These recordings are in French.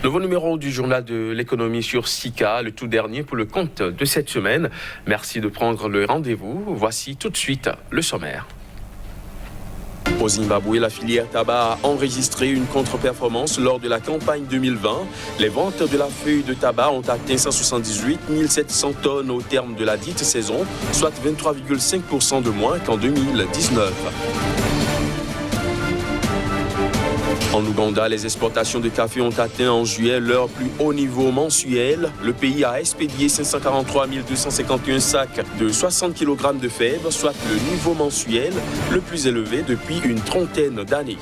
Nouveau numéro du journal de l'économie sur Sika, le tout dernier pour le compte de cette semaine. Merci de prendre le rendez-vous. Voici tout de suite le sommaire. Au Zimbabwe, la filière tabac a enregistré une contre-performance lors de la campagne 2020. Les ventes de la feuille de tabac ont atteint 178 700 tonnes au terme de la dite saison, soit 23,5% de moins qu'en 2019. En Ouganda, les exportations de café ont atteint en juillet leur plus haut niveau mensuel. Le pays a expédié 543 251 sacs de 60 kg de fèves, soit le niveau mensuel le plus élevé depuis une trentaine d'années.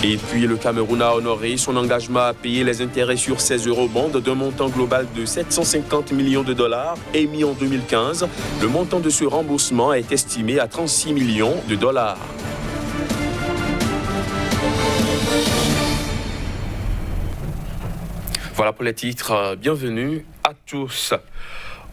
Et puis le Cameroun a honoré son engagement à payer les intérêts sur ses eurobonds d'un montant global de 750 millions de dollars émis en 2015. Le montant de ce remboursement est estimé à 36 millions de dollars. Voilà pour les titres. Bienvenue à tous.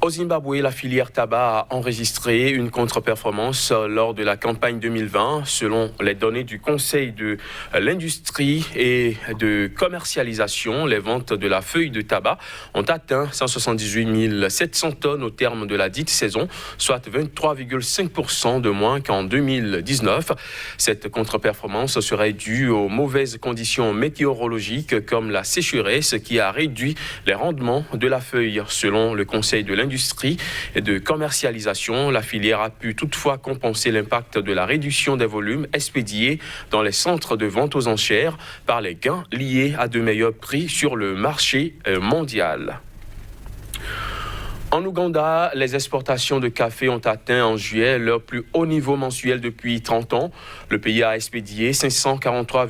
Au Zimbabwe, la filière tabac a enregistré une contre-performance lors de la campagne 2020. Selon les données du Conseil de l'industrie et de commercialisation, les ventes de la feuille de tabac ont atteint 178 700 tonnes au terme de la dite saison, soit 23,5% de moins qu'en 2019. Cette contre-performance serait due aux mauvaises conditions météorologiques comme la sécheresse qui a réduit les rendements de la feuille. Selon le Conseil de l'industrie et de commercialisation, la filière a pu toutefois compenser l'impact de la réduction des volumes expédiés dans les centres de vente aux enchères par les gains liés à de meilleurs prix sur le marché mondial. En Ouganda, les exportations de café ont atteint en juillet leur plus haut niveau mensuel depuis 30 ans. Le pays a expédié 543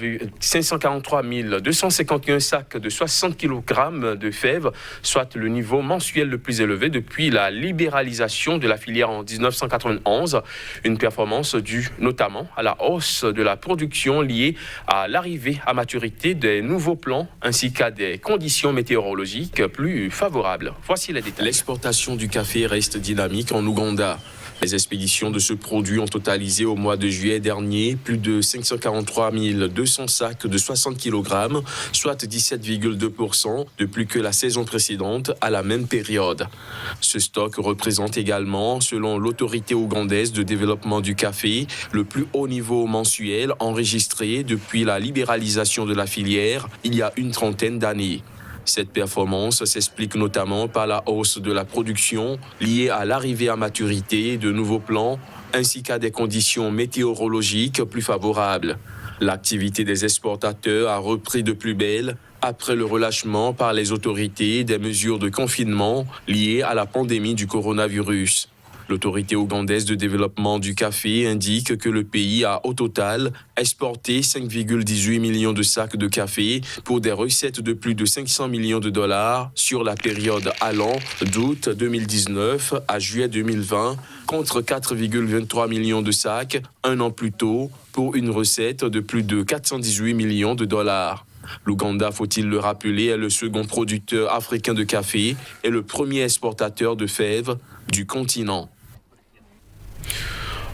251 sacs de 60 kg de fèves, soit le niveau mensuel le plus élevé depuis la libéralisation de la filière en 1991. Une performance due notamment à la hausse de la production liée à l'arrivée à maturité des nouveaux plants ainsi qu'à des conditions météorologiques plus favorables. Voici les détails. L'exportation du café reste dynamique en Ouganda. Les expéditions de ce produit ont totalisé au mois de juillet dernier plus de 543 200 sacs de 60 kg, soit 17,2% de plus que la saison précédente à la même période. Ce stock représente également, selon l'autorité ougandaise de développement du café, le plus haut niveau mensuel enregistré depuis la libéralisation de la filière il y a une trentaine d'années. Cette performance s'explique notamment par la hausse de la production liée à l'arrivée à maturité de nouveaux plants ainsi qu'à des conditions météorologiques plus favorables. L'activité des exportateurs a repris de plus belle après le relâchement par les autorités des mesures de confinement liées à la pandémie du coronavirus. L'autorité ougandaise de développement du café indique que le pays a au total exporté 5,18 millions de sacs de café pour des recettes de plus de 500 millions de dollars sur la période allant d'août 2019 à juillet 2020 contre 4,23 millions de sacs un an plus tôt pour une recette de plus de 418 millions de dollars. L'Ouganda, faut-il le rappeler, est le second producteur africain de café et le premier exportateur de fèves du continent.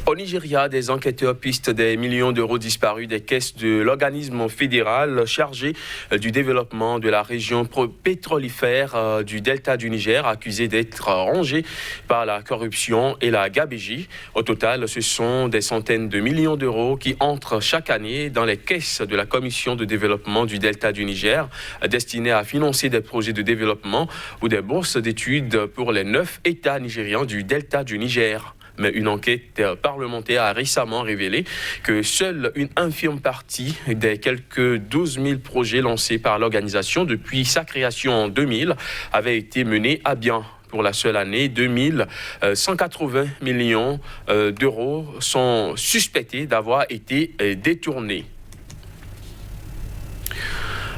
Au Nigeria, des enquêteurs pistent des millions d'euros disparus des caisses de l'organisme fédéral chargé du développement de la région pétrolifère du delta du Niger, accusé d'être rongé par la corruption et la gabegie. Au total, ce sont des centaines de millions d'euros qui entrent chaque année dans les caisses de la Commission de développement du delta du Niger, destinée à financer des projets de développement ou des bourses d'études pour les 9 États nigérians du delta du Niger. Mais une enquête parlementaire a récemment révélé que seule une infime partie des quelques 12 000 projets lancés par l'organisation depuis sa création en 2000 avait été menée à bien. Pour la seule année 2000, 180 millions d'euros sont suspectés d'avoir été détournés.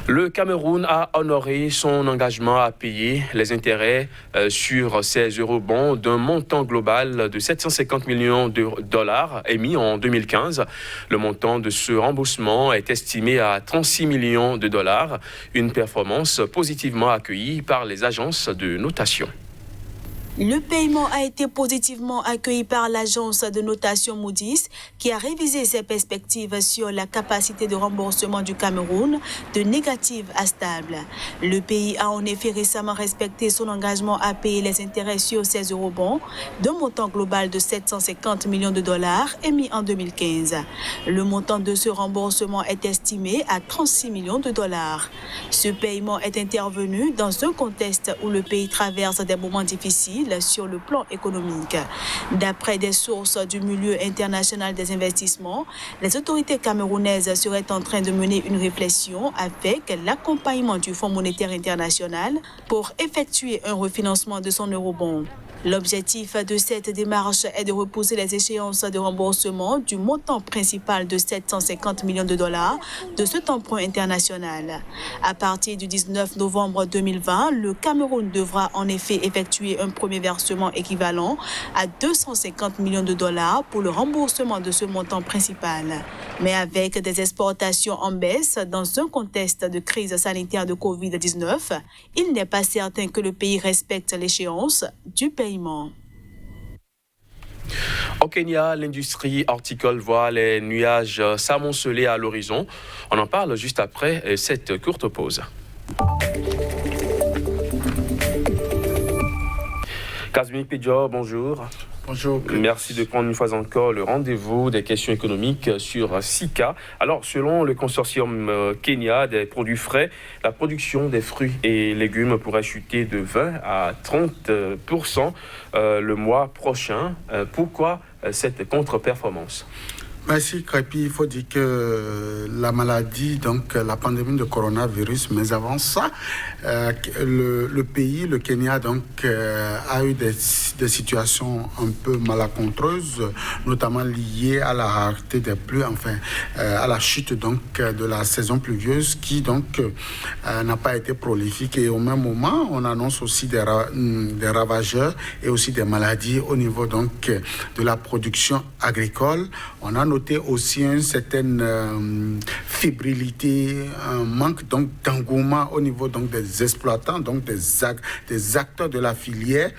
Le Cameroun a honoré son engagement à payer les intérêts sur ses eurobonds d'un montant global de 750 millions de dollars émis en 2015. Le montant de ce remboursement est estimé à 36 millions de dollars, une performance positivement accueillie par les agences de notation. Le paiement a été positivement accueilli par l'agence de notation Moody's qui a révisé ses perspectives sur la capacité de remboursement du Cameroun de négative à stable. Le pays a en effet récemment respecté son engagement à payer les intérêts sur ses eurobonds d'un montant global de 750 millions de dollars émis en 2015. Le montant de ce remboursement est estimé à 36 millions de dollars. Ce paiement est intervenu dans un contexte où le pays traverse des moments difficiles sur le plan économique. D'après des sources du milieu international des investissements, les autorités camerounaises seraient en train de mener une réflexion avec l'accompagnement du Fonds monétaire international pour effectuer un refinancement de son eurobond. L'objectif de cette démarche est de repousser les échéances de remboursement du montant principal de 750 millions de dollars de cet emprunt international. À partir du 19 novembre 2020, le Cameroun devra en effet effectuer un premier versement équivalent à 250 millions de dollars pour le remboursement de ce montant principal. Mais avec des exportations en baisse dans un contexte de crise sanitaire de Covid-19, il n'est pas certain que le pays respecte l'échéance du paiement. Au Kenya, l'industrie horticole voit les nuages s'amonceler à l'horizon. On en parle juste après cette courte pause. Kazmi Pedjo, bonjour. Bonjour. Merci de prendre une fois encore le rendez-vous des questions économiques sur SICA. Alors, selon le consortium Kenya des produits frais, la production des fruits et légumes pourrait chuter de 20 à 30% le mois prochain. Pourquoi cette contre-performance ? Merci Crépi, il faut dire que la maladie, donc la pandémie de coronavirus, mais avant ça, le pays, le Kenya, donc a eu des situations un peu malencontreuses, notamment liées à la rareté des pluies, enfin à la chute donc de la saison pluvieuse qui donc n'a pas été prolifique. Et au même moment, on annonce aussi des ravageurs et aussi des maladies au niveau donc de la production agricole. On a noté aussi une certaine fébrilité, un manque donc d'engouement au niveau donc des exploitants, donc des acteurs de la filière,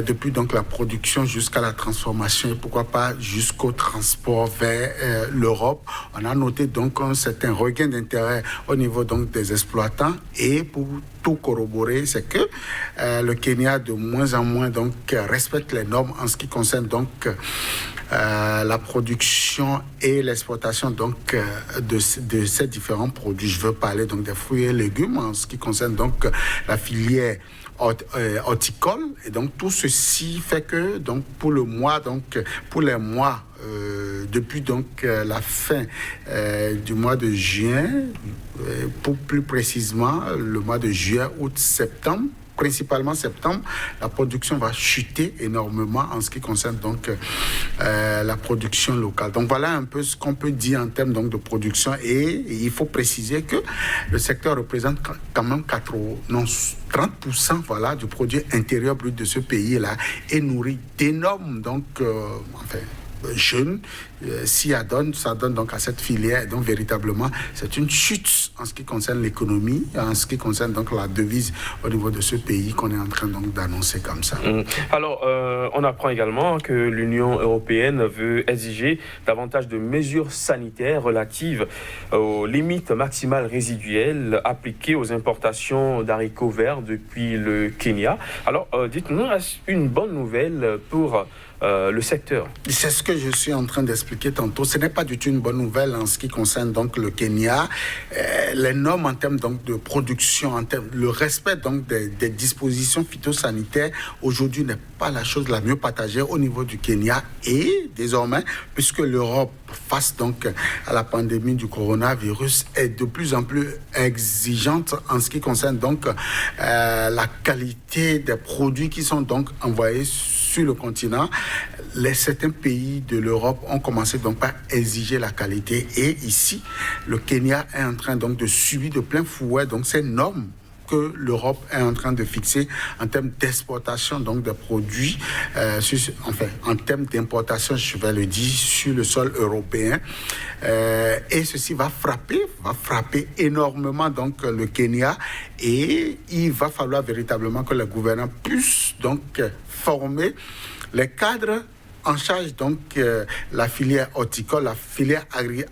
depuis donc la production jusqu'à la transformation et pourquoi pas jusqu'au transport vers l'Europe. On a noté donc un certain regain d'intérêt au niveau donc des exploitants et pour tout corroborer, c'est que le Kenya de moins en moins donc respecte les normes en ce qui concerne donc la production et l'exportation donc de ces différents produits. Je veux parler donc des fruits et légumes en ce qui concerne donc la filière horticole, et donc tout ceci fait que donc pour les mois depuis donc la fin du mois de juin, pour plus précisément le mois de juillet, août, septembre, principalement septembre, la production va chuter énormément en ce qui concerne donc la production locale. Donc voilà un peu ce qu'on peut dire en termes donc de production, et il faut préciser que le secteur représente quand même 30% voilà, du produit intérieur brut de ce pays-là et nourrit d'énormes donc jeunes, ça donne donc à cette filière. Et donc véritablement, c'est une chute en ce qui concerne l'économie, en ce qui concerne donc la devise au niveau de ce pays qu'on est en train donc d'annoncer comme ça. Alors, on apprend également que l'Union européenne veut exiger davantage de mesures sanitaires relatives aux limites maximales résiduelles appliquées aux importations d'haricots verts depuis le Kenya. Alors, dites-nous, est-ce une bonne nouvelle pour le secteur? C'est ce que je suis en train d'expliquer tantôt. Ce n'est pas du tout une bonne nouvelle en ce qui concerne donc le Kenya. Les normes en termes donc de production, le respect donc des dispositions phytosanitaires aujourd'hui n'est pas la chose la mieux partagée au niveau du Kenya, et désormais, puisque l'Europe face donc à la pandémie du coronavirus est de plus en plus exigeante en ce qui concerne donc la qualité des produits qui sont donc envoyés sur le continent, certains pays de l'Europe ont commencé donc par exiger la qualité, et ici le Kenya est en train donc de subir de plein fouet donc ces normes que l'Europe est en train de fixer en termes d'exportation donc de produits, en termes d'importation, je vais le dire, sur le sol européen. Et ceci va frapper énormément donc le Kenya, et il va falloir véritablement que le gouvernement puisse donc former les cadres en charge donc la filière horticole, la filière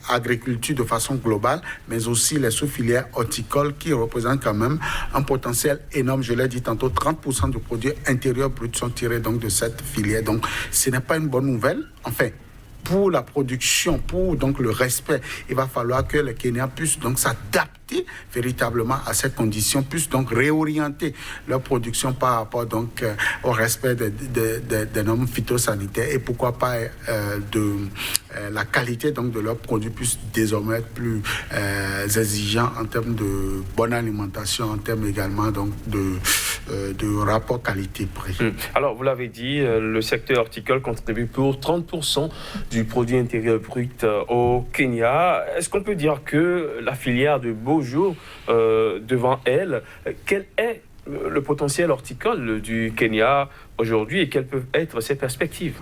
agriculture de façon globale, mais aussi les sous-filières horticoles qui représentent quand même un potentiel énorme. Je l'ai dit tantôt, 30% du produit intérieur brut sont tirés donc de cette filière. Donc ce n'est pas une bonne nouvelle. Enfin, pour la production, pour donc le respect, il va falloir que le Kenya puisse donc s'adapter véritablement à ces conditions, puisse donc réorienter leur production par rapport donc au respect des normes phytosanitaires, et pourquoi pas la qualité donc de leurs produits puisse désormais être plus exigeant en termes de bonne alimentation, en termes également donc de rapport qualité-prix. Alors, vous l'avez dit, le secteur horticole contribue pour 30% du produit intérieur brut au Kenya. Est-ce qu'on peut dire que la filière de beaux jours devant elle, quel est le potentiel horticole du Kenya aujourd'hui et quelles peuvent être ses perspectives?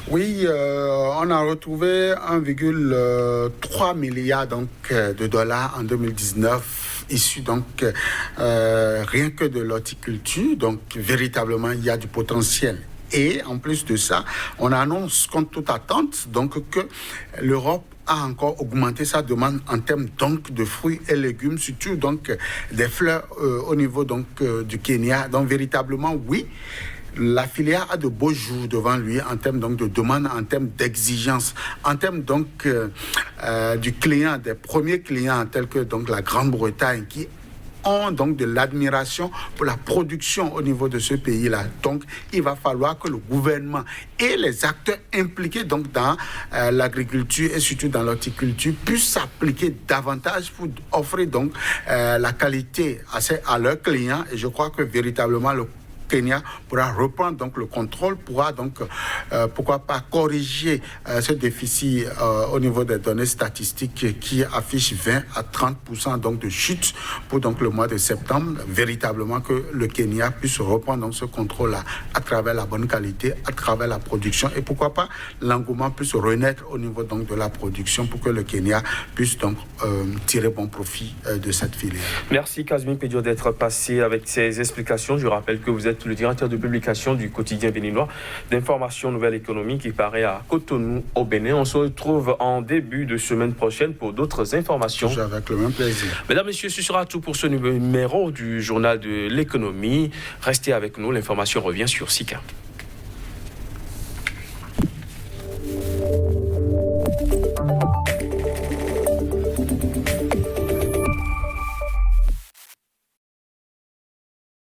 Oui, on a retrouvé 1,3 milliard donc, de dollars en 2019, issus donc rien que de l'horticulture. Donc véritablement, il y a du potentiel. Et en plus de ça, on annonce contre toute attente donc que l'Europe a encore augmenté sa demande en termes donc de fruits et légumes, surtout donc des fleurs au niveau donc du Kenya. Donc véritablement, oui, la filière a de beaux jours devant lui en termes donc de demande, en termes d'exigence, en termes donc du client, des premiers clients tels que donc la Grande-Bretagne qui ont donc de l'admiration pour la production au niveau de ce pays-là. Donc, il va falloir que le gouvernement et les acteurs impliqués donc dans l'agriculture et surtout dans l'horticulture puissent s'appliquer davantage pour offrir donc la qualité à leurs clients. Et je crois que véritablement le Kenya pourra reprendre donc le contrôle, pourra donc pourquoi pas corriger ce déficit au niveau des données statistiques qui affichent 20 à 30% donc de chute pour donc le mois de septembre. Véritablement que le Kenya puisse reprendre donc ce contrôle-là à travers la bonne qualité, à travers la production, et pourquoi pas l'engouement puisse renaître au niveau donc de la production pour que le Kenya puisse donc tirer bon profit de cette filière. Merci Kazmi Pedio d'être passé avec ces explications. Je rappelle que vous êtes le directeur de publication du quotidien béninois d'information nouvelle économie qui paraît à Cotonou au Bénin. On se retrouve en début de semaine prochaine pour d'autres informations. Toujours avec le même plaisir. Mesdames, Messieurs, ce sera tout pour ce numéro du journal de l'économie. Restez avec nous, l'information revient sur Sika.